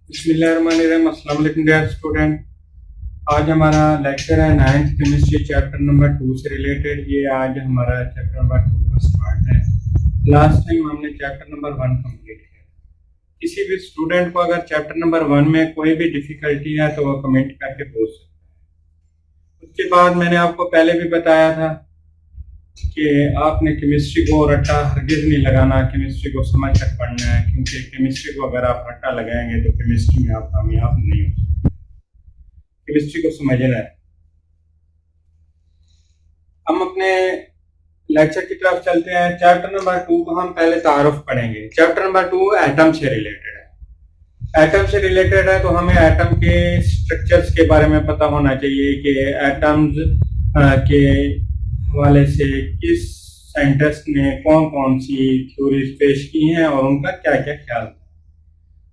बिस्मिल्लाहिर्रहमानिर्रहीम। अस्सलाम वालेकुम डियर स्टूडेंट। आज हमारा लेक्चर है 9th केमिस्ट्री चैप्टर नंबर 2 से रिलेटेड। ये आज हमारा चैप्टर नंबर 2 का स्टार्ट है। लास्ट टाइम हमने चैप्टर नंबर 1 कंप्लीट किया। किसी भी स्टूडेंट को अगर चैप्टर नंबर 1 में कोई भी डिफिकल्टी है तो वो कमेंट करके पूछ सकता है। उसके बाद मैंने आपको पहले भी बताया था कि आपने केमिस्ट्री को रट्टा हरगिज नहीं लगाना, केमिस्ट्री को समझ कर पढ़ना है, क्योंकि केमिस्ट्री को अगर आप रट्टा लगाएंगे तो केमिस्ट्री में आप कामयाब नहीं हो सकते। केमिस्ट्री को समझना है। हम अपने लेक्चर की तरफ चलते हैं। चैप्टर नंबर 2 को हम पहले तारुफ पढ़ेंगे। चैप्टर नंबर 2 एटम से रिलेटेड है। एटम से रिलेटेड है तो हमें एटम के स्ट्रक्चर्स के बारे में पता होना चाहिए कि एटम्स के हवाले से किस साइंटिस्ट ने कौन कौन सी थ्योरीज पेश की हैं और उनका क्या क्या ख्याल था।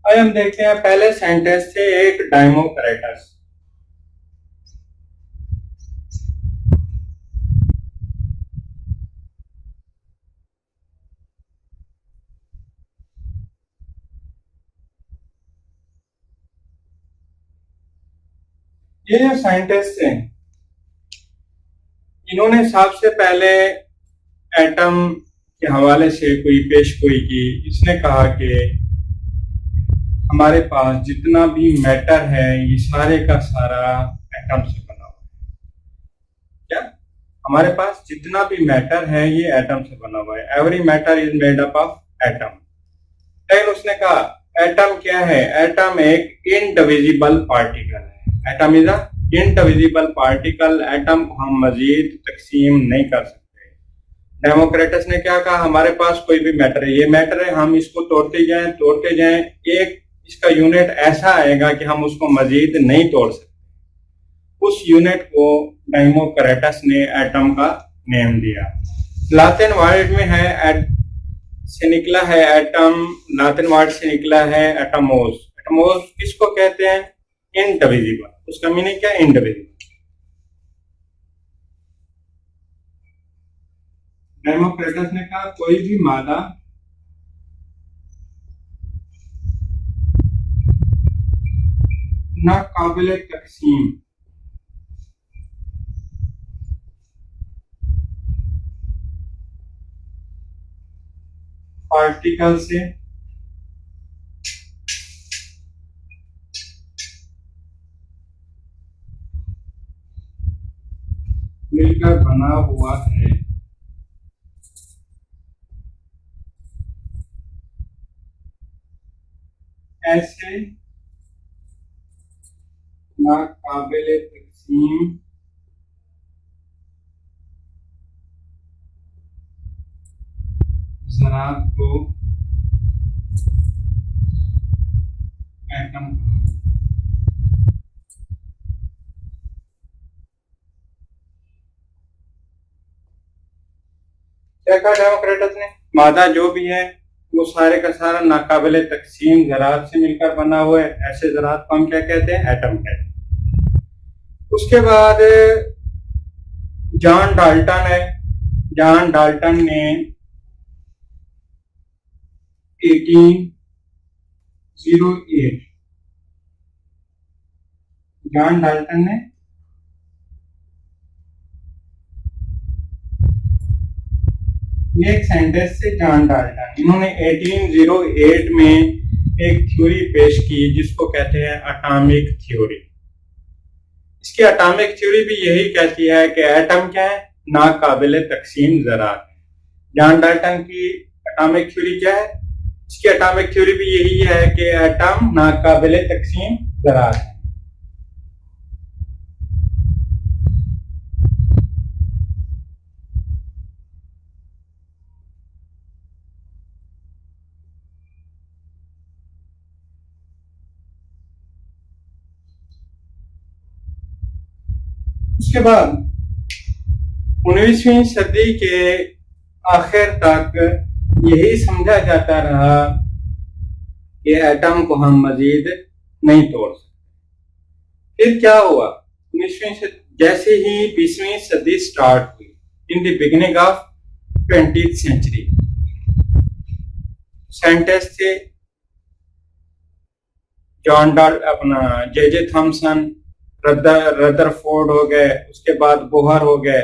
आइए हम देखते हैं। पहले साइंटिस्ट थे एक डेमोक्रिटस। ये जो साइंटिस्ट थे इन्होंने सबसे पहले एटम के हवाले से कोई पेशगोई की। इसने कहा कि हमारे पास जितना भी मैटर है ये सारे का सारा एटम से बना हुआ है। क्या हमारे पास जितना भी मैटर है ये एटम से बना हुआ है। Every matter is made up of atom. लेकिन उसने कहा एटम क्या है? एटम एक इनडिविजिबल पार्टिकल है। Atom is a indivisible particle. Atom को हम मजीद तकसीम नहीं कर सकते। डेमोक्रिटस ने क्या कहा? हमारे पास कोई भी मैटर है, ये मैटर है, हम इसको तोड़ते जाएं, एक इसका यूनिट ऐसा आएगा कि हम उसको मजीद नहीं तोड़ सकते। उस यूनिट को डेमोक्रिटस ने एटम का नेम दिया। लातिन वर्ड में है से निकला है एटम। लातिन वर्ड से निकला है एटमोस। एटमोस किसको कहते हैं? इनडिविजिबल। उसका मीनिंग क्या? इनडिविजिबल। डेमोक्रिटस ने कहा कोई भी मादा ना काबिल तकसीम पार्टिकल से मिलकर बना हुआ है। ऐसे नाकाबिल तकसीम ज़रात को एटम कहा। क्या कहा डेमोक्रिटस ने? मादा जो भी है वो सारे का सारा नाकाबिल तकसीम ज़रात से मिलकर बना हुआ है। ऐसे ज़रात को हम क्या कहते हैं? एटम कहते हैं। उसके बाद जॉन डाल्टन है। जॉन डाल्टन ने 1808 जॉन डाल्टन ने ये एक साइंटिस्ट से जॉन डाल्टन, इन्होंने 1808 में एक थ्योरी पेश की जिसको कहते हैं एटॉमिक थ्योरी। इसकी एटॉमिक थ्योरी भी यही कहती है कि एटम क्या है? नाकाबिल तकसीम ज़रात है। जॉन डाल्टन की एटॉमिक थ्योरी क्या है? इसकी एटॉमिक थ्योरी भी यही है कि एटम नाकाबिल तकसीम ज़रात है। उसके बाद 19वीं सदी के आखिर तक यही समझा जाता रहा कि एटम को हम मजीद नहीं तोड़ सकते। फिर क्या हुआ? 19वीं सदी जैसे ही 20वीं सदी स्टार्ट हुई, in the beginning of 20th century, scientist थे जॉन डॉल अपना जे थॉमसन, रदरफोर्ड हो गए, उसके बाद बोहर हो गए।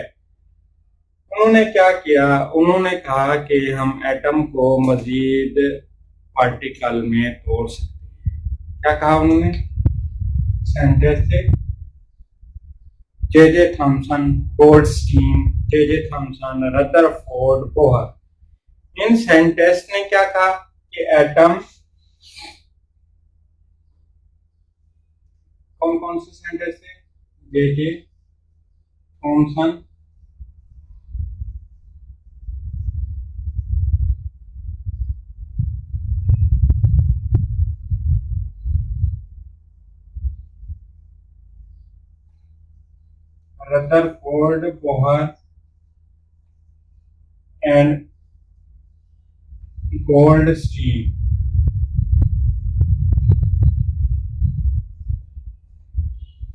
उन्होंने क्या किया, उन्होंने कहा कि हम एटम को मजीद पार्टिकल में तोड़ सकते हैं। क्या कहा उन्होंने? साइंटिस्ट थे J Thomson, Goldstein, J Thomson, Rutherford, Bohr. इन साइंटिस्ट ने क्या कहा कि एटम, कौन कौन से साइंटिस्ट थे? J Thomson, Rutherford, Bohr and Goldstein.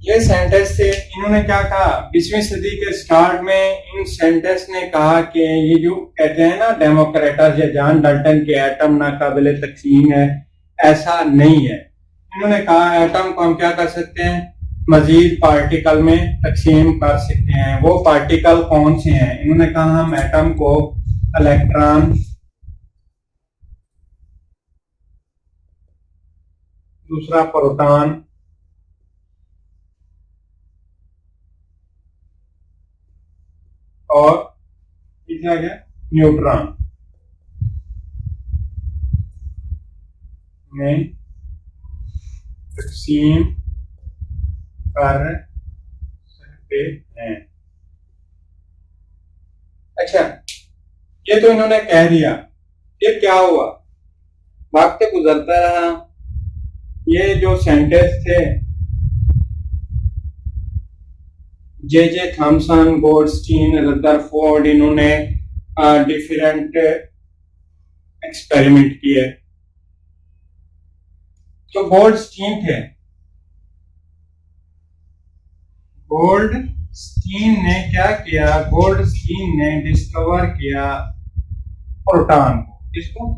ये साइंटिस्ट थे। इन्होंने क्या कहा, 20वीं सदी के स्टार्ट में इन साइंटिस्ट ने कहा कि ये जो कहते हैं ना डेमोक्रेटस या जॉन डाल्टन के एटम नाकाबिले तकसीम है, ऐसा नहीं है। इन्होंने कहा एटम को हम क्या कर सकते हैं, मजीद पार्टिकल में तकसीम कर सकते हैं। वो पार्टिकल कौन से हैं? इन्होंने कहा हम एटम को इलेक्ट्रॉन, दूसरा प्रोटॉन, और तीसरा क्या, न्यूट्रॉन में तकसीम कर सकते हैं। अच्छा, ये तो इन्होंने कह दिया। फिर क्या हुआ? वक्त गुजरता रहा। ये जो साइंटिस्ट थे जे थॉमसन, गोल्डस्टीन, रदरफोर्ड, इन्होंने डिफरेंट एक्सपेरिमेंट किए। तो गोल्डस्टीन थे, गोल्डस्टीन ने क्या किया, गोल्डस्टीन ने डिस्कवर किया प्रोटॉन को। किसको?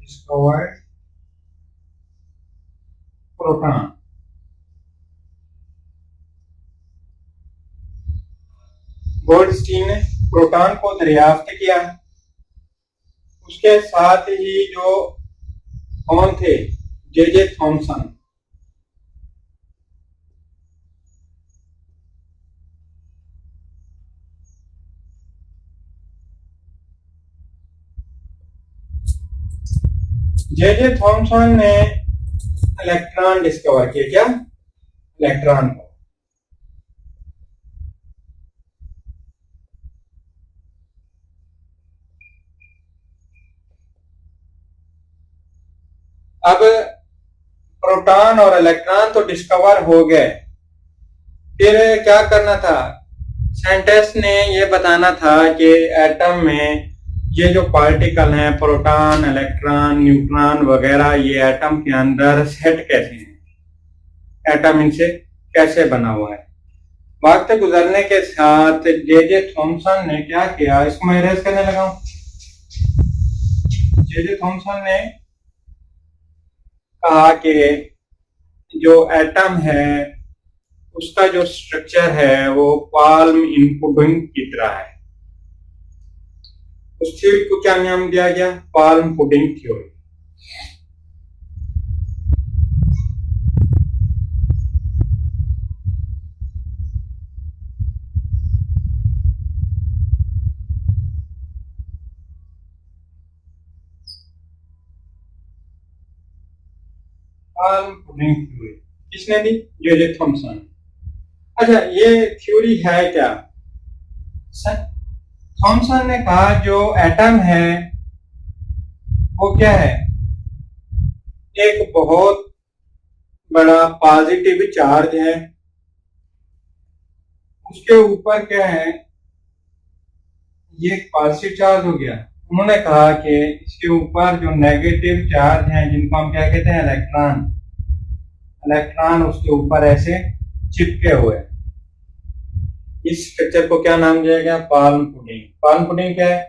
Discovered proton. गोल्डस्टीन ने प्रोटॉन को दरियाफ्त किया। उसके साथ ही जो कौन थे, जे थॉमसन, जे थॉमसन ने इलेक्ट्रॉन डिस्कवर किया। क्या? इलेक्ट्रॉन को। अब प्रोटॉन और इलेक्ट्रॉन तो डिस्कवर हो गए, फिर क्या करना था? साइंटिस्ट ने ये बताना था कि एटम में ये जो पार्टिकल हैं, प्रोटॉन, इलेक्ट्रॉन, न्यूट्रॉन वगैरह, ये एटम के अंदर सेट कैसे हैं, एटम इनसे कैसे बना हुआ है। वक्त गुजरने के साथ जे थॉमसन ने क्या किया, इसको मैं इरेज करने लगा हूं। जे थॉमसन ने कहा कि जो एटम है उसका जो स्ट्रक्चर है वो पाल्म पुडिंग की तरह है। उस थ्योरी को क्या नाम दिया गया? Palm pudding theory. Palm pudding theory किसने दी? J Thomson. अच्छा, ये थ्योरी है क्या? थॉमसन ने कहा जो एटम है वो क्या है, एक बहुत बड़ा पॉजिटिव चार्ज है। उसके ऊपर क्या है, ये पॉजिटिव चार्ज हो गया। उन्होंने कहा कि इसके ऊपर जो नेगेटिव चार्ज हैं, जिनको हम क्या कहते हैं, इलेक्ट्रॉन, इलेक्ट्रॉन उसके ऊपर ऐसे चिपके हुए। इस स्ट्रक्चर को क्या नाम दिया गया? Palm pudding. पाल्म पुडिंग क्या है?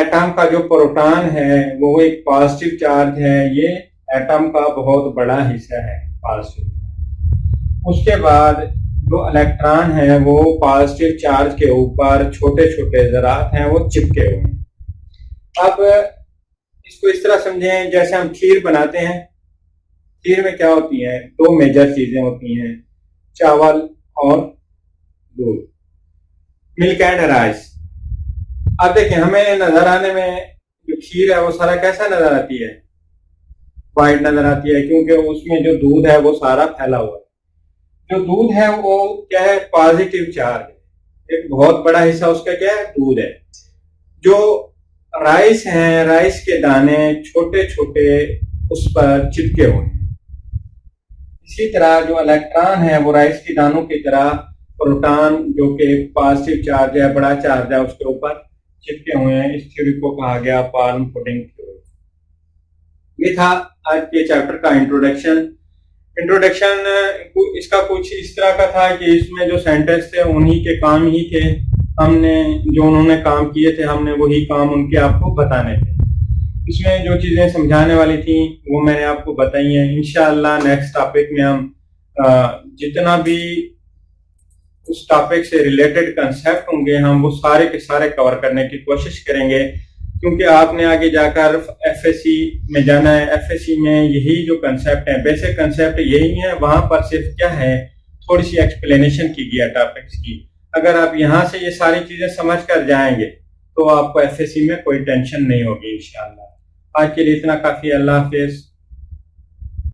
एटम का जो प्रोटॉन है वो एक पॉजिटिव चार्ज है, ये एटम का बहुत बड़ा हिस्सा है पॉजिटिव। उसके बाद जो इलेक्ट्रॉन है वो पॉजिटिव चार्ज के ऊपर छोटे छोटे ज़रात हैं वो चिपके हुए हैं। अब इसको इस तरह समझें जैसे हम खीर बनाते हैं। खीर में क्या होती है, दो मेजर चीजें होती हैं, चावल और दूध, मिल्क एंड राइस। अब देखें हमें नजर आने में जो खीर है वो सारा कैसा नजर आती है, वाइट नजर आती है, क्योंकि उसमें जो दूध है वो सारा फैला हुआ है। जो दूध है वो क्या है, पॉजिटिव चार्ज है, एक बहुत बड़ा हिस्सा उसका क्या है, दूध है। जो राइस हैं, राइस के दाने छोटे छोटे उस पर चिपके हुए हैं। इसी तरह जो इलेक्ट्रॉन है वो राइस के दानों की तरह प्रोटॉन जो कि पॉजिटिव चार्ज है, बड़ा चार्ज है, उसके ऊपर चिपके हुए हैं। इस थ्योरी को कहा गया पाल्म पुडिंग थ्योरी। ये था आज के चैप्टर का इंट्रोडक्शन। इसका कुछ इस तरह का था कि इसमें जो सेंटेंस थे उन्हीं के काम ही थे, हमने जो उन्होंने काम किए थे हमने वही काम उनके आपको बताने थे। इसमें जो चीजें समझाने वाली थी वो मैंने आपको बताई हैं। इंशाअल्लाह नेक्स्ट टॉपिक में हम जितना भी उस टॉपिक से रिलेटेड कंसेप्ट होंगे हम वो सारे के सारे कवर करने की कोशिश करेंगे, क्योंकि आपने आगे जाकर एफएससी में जाना है। एफएससी में यही जो कंसेप्ट है, बेसिक कंसेप्ट यही है, वहां पर सिर्फ क्या है, थोड़ी सी एक्सप्लेनेशन की गई है टॉपिक्स की। अगर आप यहाँ से ये सारी चीजें समझ कर जाएंगे तो आपको एफएससी में कोई टेंशन नहीं होगी इंशाअल्लाह। आज के लिए इतना काफी। अल्लाह हाफिज।